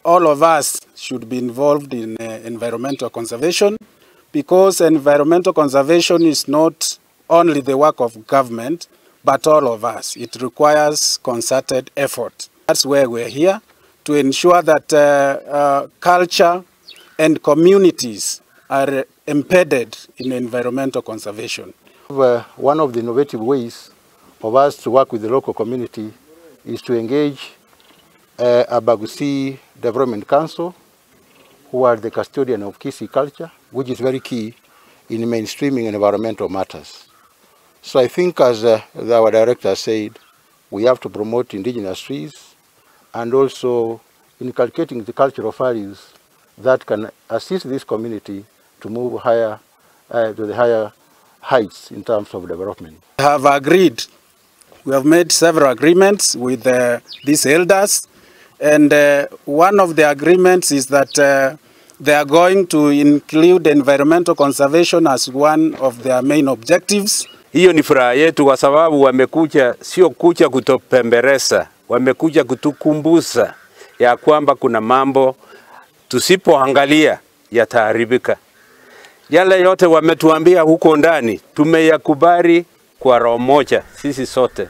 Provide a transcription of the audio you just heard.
All of us should be involved in environmental conservation, because environmental conservation is not only the work of government, but all of us. It requires concerted effort. That's where we're here, to ensure that culture and communities are embedded in environmental conservation. One of the innovative ways of us to work with the local community is to engage Abagusii Development Council, who are the custodian of Kisii culture, which is very key in mainstreaming environmental matters. So I think, as our director said, we have to promote indigenous trees and also inculcating the cultural values that can assist this community to move higher, to the higher heights in terms of development. We have agreed, we have made several agreements with these elders, and one of the agreements is that they are going to include environmental conservation as one of their main objectives. Hiyo ni furaha yetu kwa sababu wamekuja, sio kuja kutupembeleza, wamekuja kutukumbusha ya kwamba kuna mambo tusipoangalia yataharibika. Yale yote wametuambia huko ndani tumeyakubali kwa roho moja sisi sote.